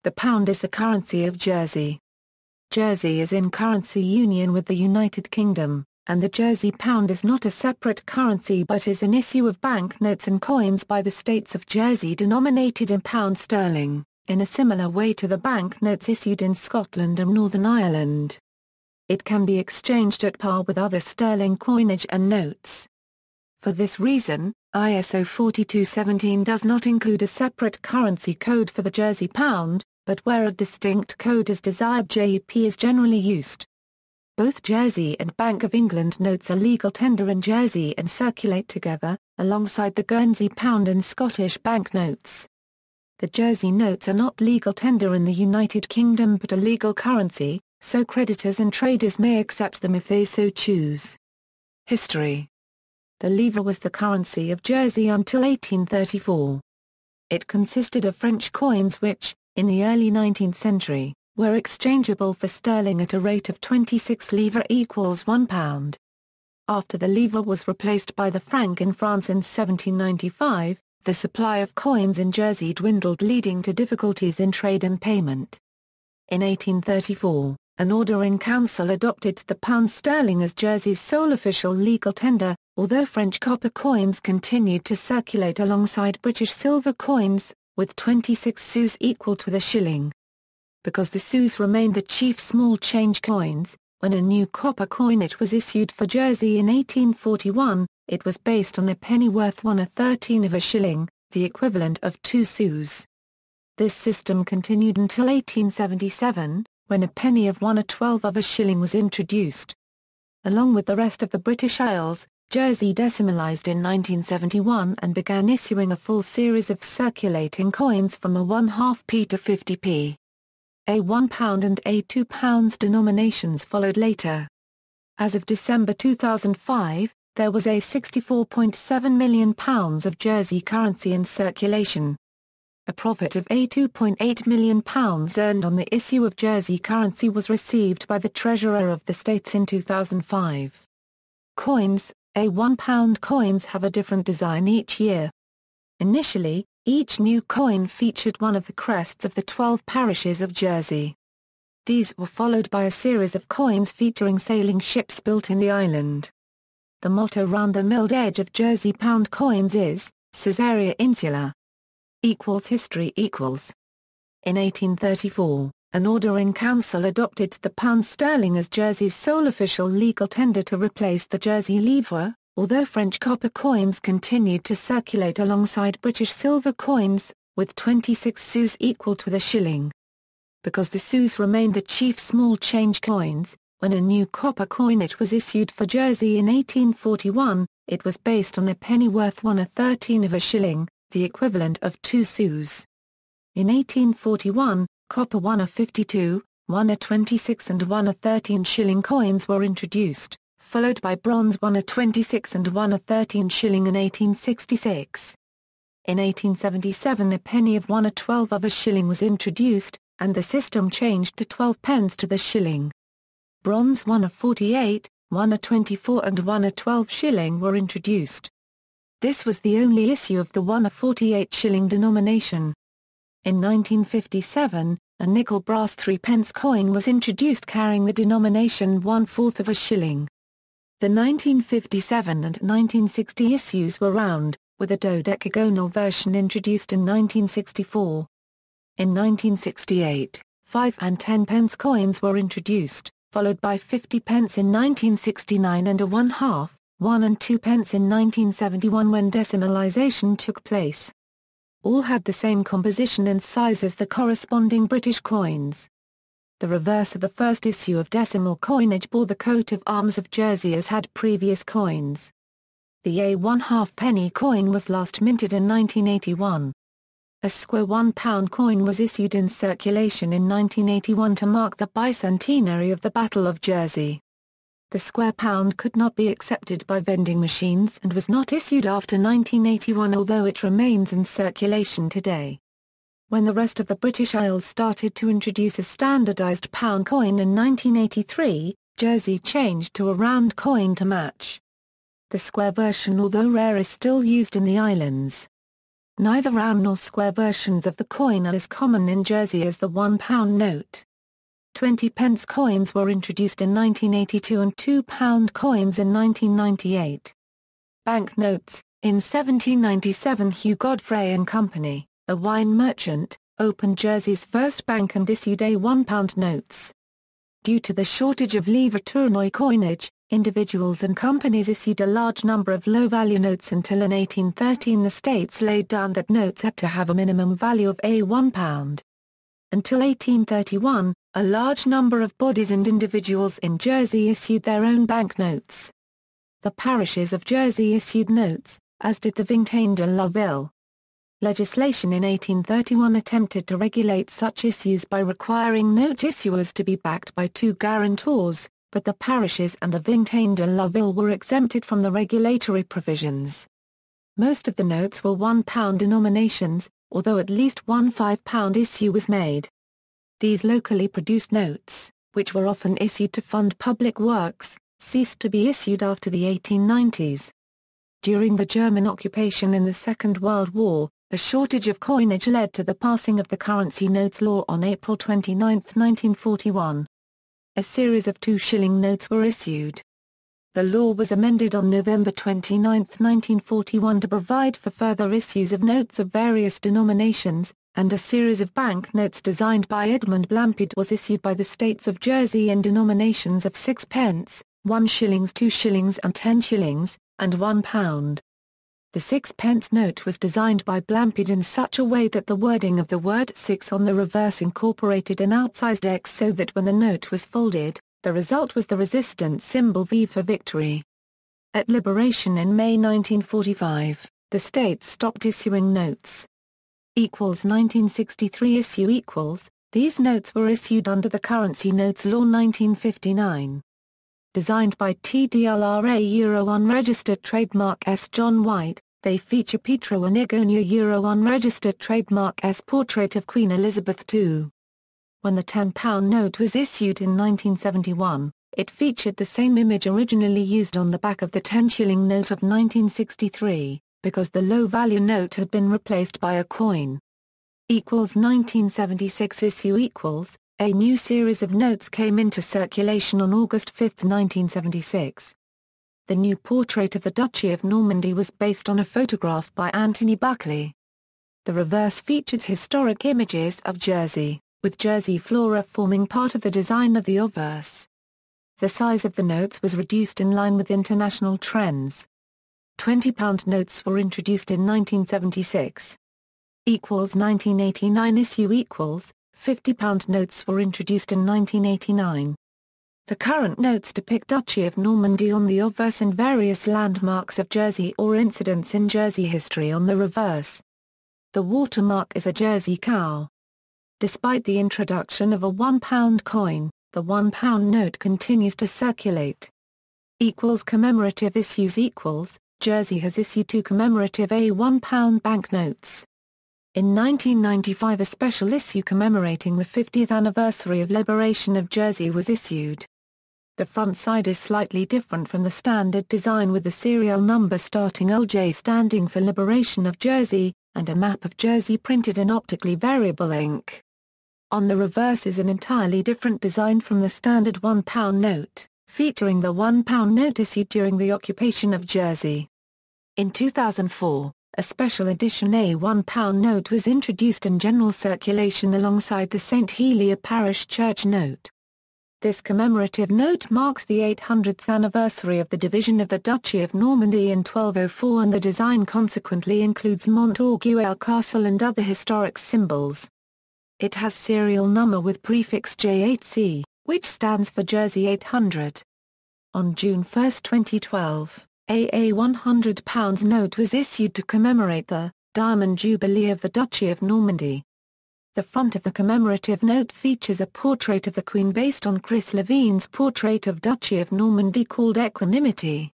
The pound is the currency of Jersey. Jersey is in currency union with the United Kingdom, and the Jersey pound is not a separate currency but is an issue of banknotes and coins by the states of Jersey denominated in pound sterling, in a similar way to the banknotes issued in Scotland and Northern Ireland. It can be exchanged at par with other sterling coinage and notes. For this reason, ISO 4217 does not include a separate currency code for the Jersey pound, but where a distinct code is desired, JEP is generally used. Both Jersey and Bank of England notes are legal tender in Jersey and circulate together, alongside the Guernsey pound and Scottish banknotes. The Jersey notes are not legal tender in the United Kingdom but a legal currency, so creditors and traders may accept them if they so choose. History. The livre was the currency of Jersey until 1834. It consisted of French coins which, in the early 19th century, were exchangeable for sterling at a rate of 26 livres equals £1. After the livre was replaced by the franc in France in 1795, the supply of coins in Jersey dwindled, leading to difficulties in trade and payment. In 1834, an order in council adopted the pound sterling as Jersey's sole official legal tender, although French copper coins continued to circulate alongside British silver coins, with 26 sous equal to the shilling. Because the sous remained the chief small change coins, when a new copper coinage was issued for Jersey in 1841, it was based on a penny worth 1/13 of a shilling, the equivalent of 2 sous. This system continued until 1877, when a penny of 1/12 of a shilling was introduced. Along with the rest of the British Isles, Jersey decimalised in 1971 and began issuing a full series of circulating coins from a 1/2p to 50p. A £1 and a £2 denominations followed later. As of December 2005, there was a £64.7 million of Jersey currency in circulation. A profit of a £2.8 million earned on the issue of Jersey currency was received by the Treasurer of the States in 2005. Coins. A £1 coins have a different design each year. Initially, each new coin featured one of the crests of the 12 parishes of Jersey. These were followed by a series of coins featuring sailing ships built in the island. The motto round the milled edge of Jersey pound coins is, Caesarea Insula. History equals. In 1834, an order in council adopted the pound sterling as Jersey's sole official legal tender to replace the Jersey livre, although French copper coins continued to circulate alongside British silver coins, with 26 sous equal to the shilling. Because the sous remained the chief small change coins, when a new copper coinage was issued for Jersey in 1841, it was based on a penny worth 1/13 of a shilling, the equivalent of 2 sous. In 1841, copper 1/52, 1/26 and 1/13 shilling coins were introduced, followed by bronze 1/26 and 1/13 shilling in 1866. In 1877 a penny of 1/12 of a shilling was introduced, and the system changed to 12 pence to the shilling. Bronze 1/48, 1/24 and 1/12 shilling were introduced. This was the only issue of the 1/48 shilling denomination. In 1957, a nickel brass 3-pence coin was introduced carrying the denomination 1/4 of a shilling. The 1957 and 1960 issues were round, with a dodecagonal version introduced in 1964. In 1968, 5 and 10-pence coins were introduced, followed by 50 pence in 1969 and a 1/2, 1 and 2 pence in 1971 when decimalisation took place. All had the same composition and size as the corresponding British coins. The reverse of the first issue of decimal coinage bore the coat of arms of Jersey as had previous coins. The a 1/2 penny coin was last minted in 1981. A square £1 coin was issued in circulation in 1981 to mark the bicentenary of the Battle of Jersey. The square pound could not be accepted by vending machines and was not issued after 1981, although it remains in circulation today. When the rest of the British Isles started to introduce a standardised pound coin in 1983, Jersey changed to a round coin to match. The square version, although rare, is still used in the islands. Neither round nor square versions of the coin are as common in Jersey as the £1 note. 20-pence coins were introduced in 1982 and £2 coins in 1998. Banknotes. In 1797 Hugh Godfrey and Company, a wine merchant, opened Jersey's first bank and issued £1 notes. Due to the shortage of livre tournoi coinage, individuals and companies issued a large number of low-value notes until in 1813 the states laid down that notes had to have a minimum value of £1. Until 1831, a large number of bodies and individuals in Jersey issued their own banknotes. The parishes of Jersey issued notes, as did the Vingtaine de la Ville. Legislation in 1831 attempted to regulate such issues by requiring note issuers to be backed by two guarantors, but the parishes and the Vingtaine de la Ville were exempted from the regulatory provisions. Most of the notes were £1 denominations, although at least one £5 issue was made. These locally produced notes, which were often issued to fund public works, ceased to be issued after the 1890s. During the German occupation in the Second World War, a shortage of coinage led to the passing of the Currency Notes Law on April 29, 1941. A series of 2-shilling notes were issued. The law was amended on November 29, 1941 to provide for further issues of notes of various denominations, and a series of banknotes designed by Edmund Blampede was issued by the states of Jersey in denominations of 6 pence, 1 shillings, 2 shillings and 10 shillings, and £1. The 6-pence note was designed by Blampede in such a way that the wording of the word 6 on the reverse incorporated an outsized X so that when the note was folded, the result was the resistance symbol V for victory. At Liberation in May 1945, the states stopped issuing notes. 1963 issue = these notes were issued under the Currency Notes Law 1959. Designed by TDLRA Euro unregistered trademark S. John White, they feature Pietro Anigonia Euro unregistered trademark S. portrait of Queen Elizabeth II. When the £10 note was issued in 1971, it featured the same image originally used on the back of the 10-shilling note of 1963, because the low-value note had been replaced by a coin. 1976 issue = a new series of notes came into circulation on August 5, 1976. The new portrait of the Duchy of Normandy was based on a photograph by Anthony Buckley. The reverse featured historic images of Jersey, with Jersey flora forming part of the design of the obverse. The size of the notes was reduced in line with international trends. £20 notes were introduced in 1976. 1989 issue = £50 notes were introduced in 1989. The current notes depict Duchy of Normandy on the obverse and various landmarks of Jersey or incidents in Jersey history on the reverse. The watermark is a Jersey cow. Despite the introduction of a £1 coin, the £1 note continues to circulate. Commemorative issues = Jersey has issued 2 commemorative £1 banknotes. In 1995 a special issue commemorating the 50th anniversary of liberation of Jersey was issued. The front side is slightly different from the standard design with the serial number starting LJ standing for Liberation of Jersey, and a map of Jersey printed in optically variable ink. On the reverse is an entirely different design from the standard £1 note, featuring the £1 note issued during the occupation of Jersey. In 2004, a special edition £1 note was introduced in general circulation alongside the St. Helier Parish Church note. This commemorative note marks the 800th anniversary of the division of the Duchy of Normandy in 1204 and the design consequently includes Montorgueil Castle and other historic symbols. It has serial number with prefix J8C, which stands for Jersey 800. On June 1, 2012, a £100 note was issued to commemorate the Diamond Jubilee of the Duchy of Normandy. The front of the commemorative note features a portrait of the Queen based on Chris Levine's portrait of Duchy of Normandy called Equanimity.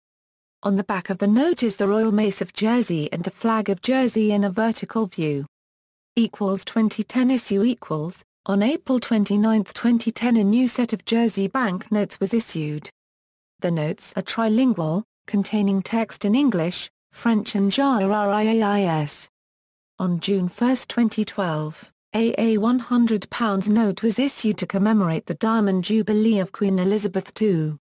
On the back of the note is the Royal Mace of Jersey and the flag of Jersey in a vertical view. 2010 issue = on April 29, 2010 a new set of Jersey banknotes was issued. The notes are trilingual, containing text in English, French and JARIAIS. On June 1, 2012, a £100 note was issued to commemorate the Diamond Jubilee of Queen Elizabeth II.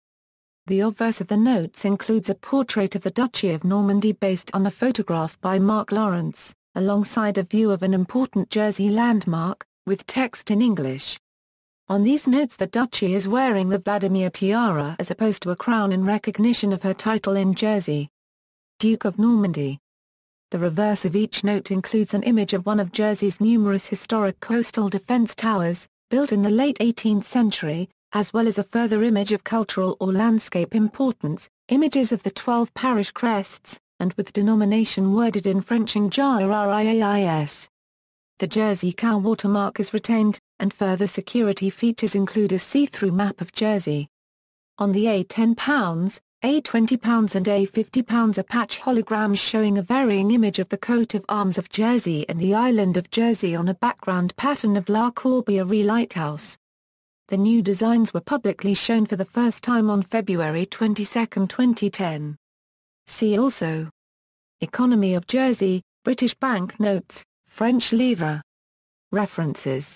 The obverse of the notes includes a portrait of the Duchy of Normandy based on a photograph by Mark Lawrence, alongside a view of an important Jersey landmark, with text in English. On these notes the Duchy is wearing the Vladimir tiara as opposed to a crown in recognition of her title in Jersey. Duke of Normandy. The reverse of each note includes an image of one of Jersey's numerous historic coastal defense towers, built in the late 18th century, as well as a further image of cultural or landscape importance, images of the 12 parish crests, and with denomination worded in French and JRIAIS. The Jersey cow watermark is retained, and further security features include a see-through map of Jersey. On the £10, £20 and £50 are patch holograms showing a varying image of the coat of arms of Jersey and the island of Jersey on a background pattern of La Corbière Lighthouse. The new designs were publicly shown for the first time on February 22, 2010. See also: Economy of Jersey, British banknotes, French livre. References